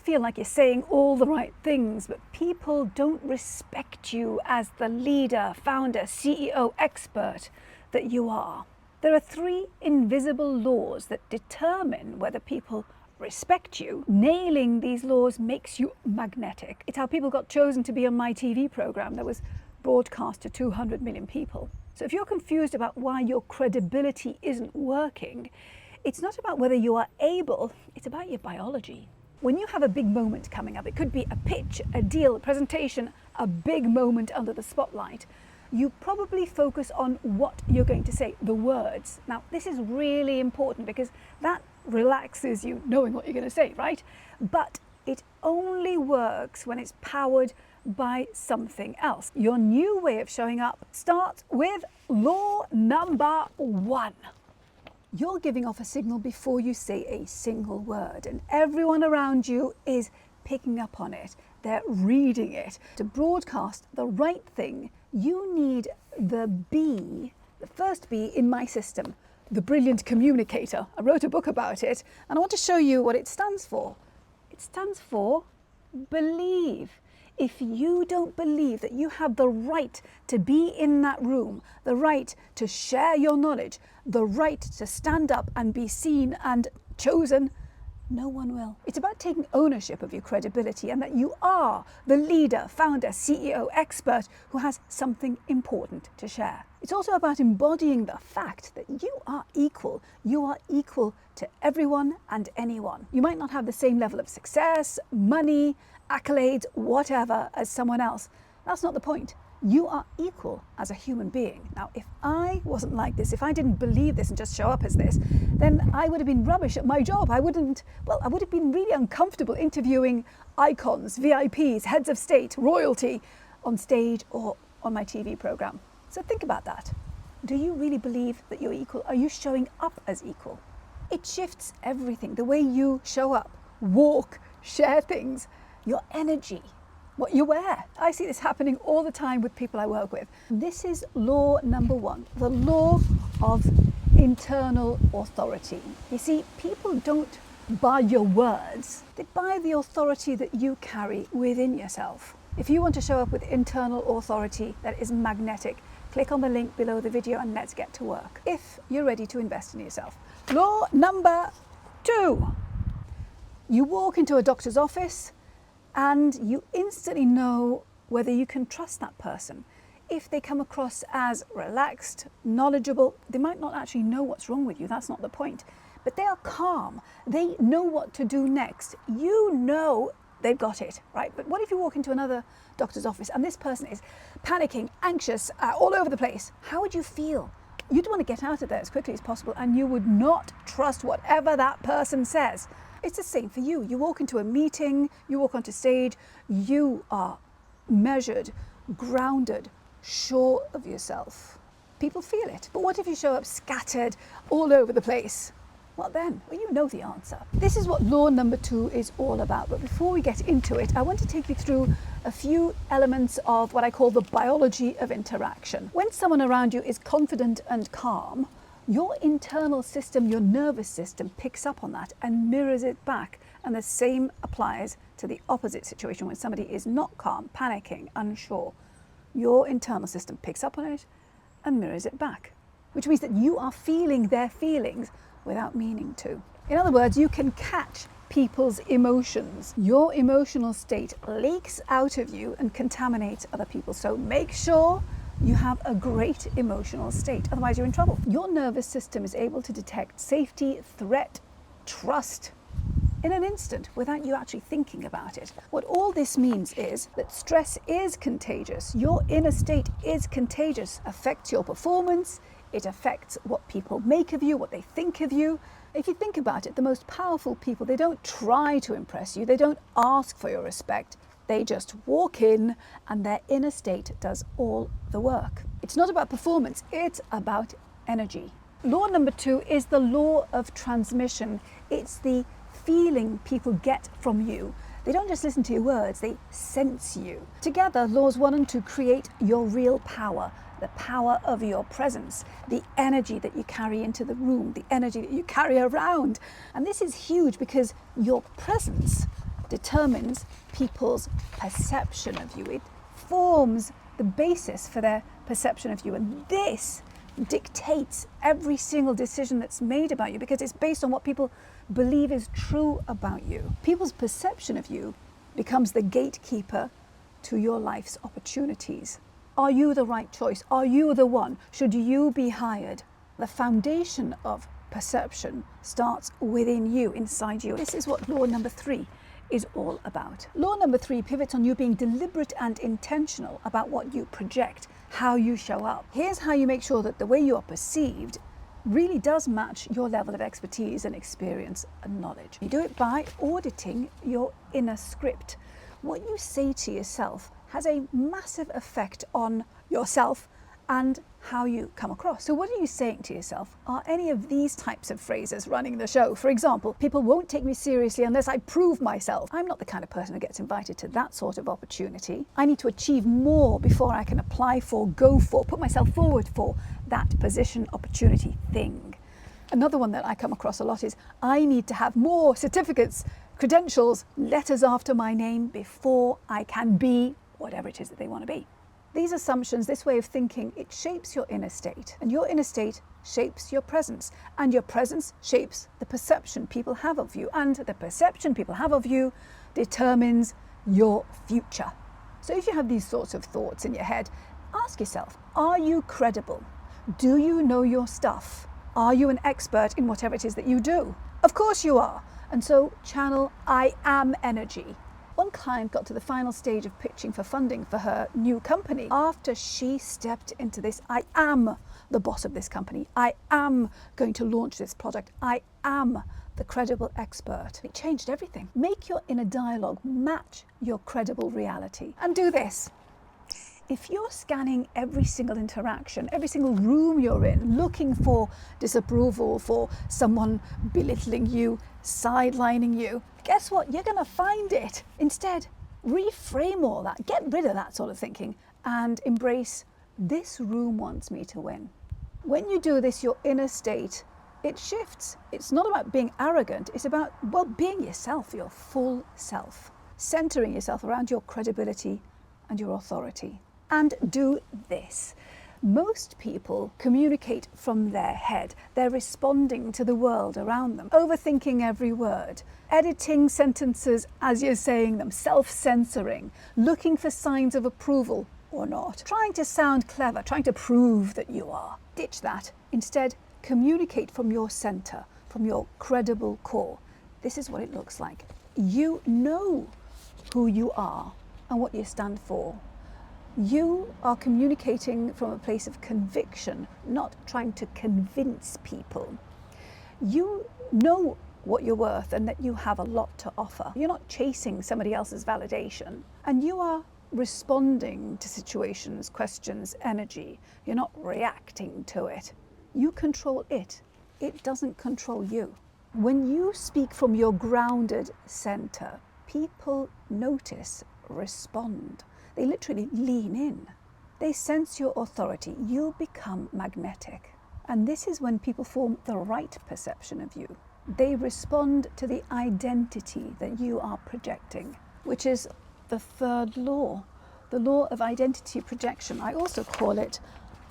feel like you're saying all the right things, but people don't respect you as the leader, founder, CEO, expert that you are. There are 3 invisible laws that determine whether people respect you. Nailing these laws makes you magnetic. It's how people got chosen to be on my TV program that was broadcast to 200 million people. So if you're confused about why your credibility isn't working, it's not about whether you are able, it's about your biology. When you have a big moment coming up, it could be a pitch, a deal, a presentation, a big moment under the spotlight, you probably focus on what you're going to say, the words. Now, this is really important because that relaxes you knowing what you're going to say, right? But it only works when it's powered by something else. Your new way of showing up starts with law number 1. You're giving off a signal before you say a single word, and everyone around you is picking up on it. They're reading it. To broadcast the right thing, you need the B, the first B in my system, the brilliant communicator. I wrote a book about it, and I want to show you what it stands for. It stands for believe. If you don't believe that you have the right to be in that room, the right to share your knowledge, the right to stand up and be seen and chosen, no one will. It's about taking ownership of your credibility and that you are the leader, founder, CEO, expert who has something important to share. It's also about embodying the fact that you are equal. You are equal to everyone and anyone. You might not have the same level of success, money, accolades, whatever, as someone else. That's not the point. You are equal as a human being. Now, if I wasn't like this, if I didn't believe this and just show up as this, then I would have been rubbish at my job. I would have been really uncomfortable interviewing icons, VIPs, heads of state, royalty on stage or on my TV program. So think about that. Do you really believe that you're equal? Are you showing up as equal? It shifts everything. The way you show up, walk, share things, your energy, what you wear. I see this happening all the time with people I work with. This is law number 1, the law of internal authority. You see, people don't buy your words, they buy the authority that you carry within yourself. If you want to show up with internal authority that is magnetic, click on the link below the video and let's get to work. If you're ready to invest in yourself. Law number 2. You walk into a doctor's office and you instantly know whether you can trust that person. If they come across as relaxed, knowledgeable, they might not actually know what's wrong with you, that's not the point. But they are calm, they know what to do next. You know they've got it, right? But what if you walk into another doctor's office and this person is panicking, anxious, all over the place? How would you feel? You'd want to get out of there as quickly as possible and you would not trust whatever that person says. It's the same for you. You walk into a meeting, you walk onto stage, you are measured, grounded, sure of yourself. People feel it. But what if you show up scattered all over the place? What then? Well, you know the answer. This is what law number 2 is all about. But before we get into it, I want to take you through a few elements of what I call the biology of interaction. When someone around you is confident and calm, your internal system, your nervous system picks up on that and mirrors it back. And the same applies to the opposite situation when somebody is not calm, panicking, unsure. Your internal system picks up on it and mirrors it back, which means that you are feeling their feelings without meaning to. In other words, you can catch people's emotions. Your emotional state leaks out of you and contaminates other people. So make sure you have a great emotional state, otherwise you're in trouble. Your nervous system is able to detect safety, threat, trust in an instant without you actually thinking about it. What all this means is that stress is contagious. Your inner state is contagious, affects your performance, it affects what people make of you, what they think of you. If you think about it, the most powerful people, they don't try to impress you, they don't ask for your respect. They just walk in and their inner state does all the work. It's not about performance, it's about energy. Law number 2 is the law of transmission. It's the feeling people get from you. They don't just listen to your words, they sense you. Together, laws 1 and 2 create your real power, the power of your presence, the energy that you carry into the room, the energy that you carry around. And this is huge because your presence determines people's perception of you. It forms the basis for their perception of you. And this dictates every single decision that's made about you, because it's based on what people believe is true about you. People's perception of you becomes the gatekeeper to your life's opportunities. Are you the right choice? Are you the one? Should you be hired? The foundation of perception starts within you, inside you. This is what law number 3 is all about. Law number 3 pivots on you being deliberate and intentional about what you project, how you show up. Here's how you make sure that the way you are perceived really does match your level of expertise and experience and knowledge. You do it by auditing your inner script. What you say to yourself has a massive effect on yourself and how you come across. So what are you saying to yourself? Are any of these types of phrases running the show? For example, people won't take me seriously unless I prove myself. I'm not the kind of person who gets invited to that sort of opportunity. I need to achieve more before I can apply for, go for, put myself forward for that position, opportunity, thing. Another one that I come across a lot is, I need to have more certificates, credentials, letters after my name before I can be whatever it is that they want to be. These assumptions, this way of thinking, it shapes your inner state, and your inner state shapes your presence, and your presence shapes the perception people have of you, and the perception people have of you determines your future. So if you have these sorts of thoughts in your head, ask yourself, are you credible? Do you know your stuff? Are you an expert in whatever it is that you do? Of course you are. And so channel I am energy. One client got to the final stage of pitching for funding for her new company after she stepped into this, I am the boss of this company. I am going to launch this product. I am the credible expert. It changed everything. Make your inner dialogue match your credible reality. And do this. If you're scanning every single interaction, every single room you're in, looking for disapproval, for someone belittling you, sidelining you, guess what? You're going to find it. Instead, reframe all that. Get rid of that sort of thinking and embrace, this room wants me to win. When you do this, your inner state, it shifts. It's not about being arrogant. It's about, well, being yourself, your full self, centering yourself around your credibility and your authority. And do this. Most people communicate from their head. They're responding to the world around them, overthinking every word, editing sentences as you're saying them, self-censoring, looking for signs of approval or not, trying to sound clever, trying to prove that you are. Ditch that. Instead, communicate from your center, from your credible core. This is what it looks like. You know who you are and what you stand for. You are communicating from a place of conviction, not trying to convince people. You know what you're worth and that you have a lot to offer. You're not chasing somebody else's validation, and you are responding to situations, questions, energy. You're not reacting to it. You control it. It doesn't control you. When you speak from your grounded center, people notice, respond. They literally lean in. They sense your authority. You become magnetic. And this is when people form the right perception of you. They respond to the identity that you are projecting, which is the third law, the law of identity projection. I also call it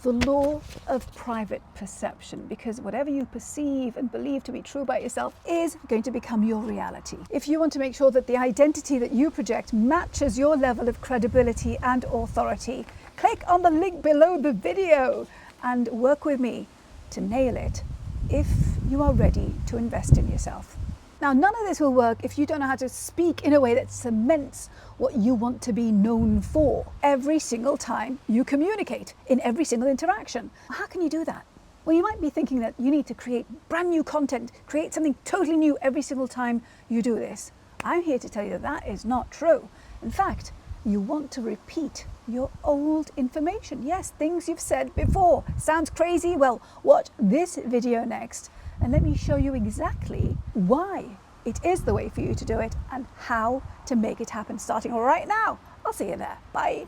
the law of private perception, because whatever you perceive and believe to be true about yourself is going to become your reality. If you want to make sure that the identity that you project matches your level of credibility and authority, click on the link below the video and work with me to nail it if you are ready to invest in yourself. Now, none of this will work if you don't know how to speak in a way that cements what you want to be known for every single time you communicate, in every single interaction. How can you do that? Well, you might be thinking that you need to create brand new content, create something totally new every single time you do this. I'm here to tell you that that is not true. In fact, you want to repeat your old information. Yes, things you've said before. Sounds crazy? Well, watch this video next and let me show you exactly why it is the way for you to do it and how to make it happen starting right now. I'll see you there. Bye.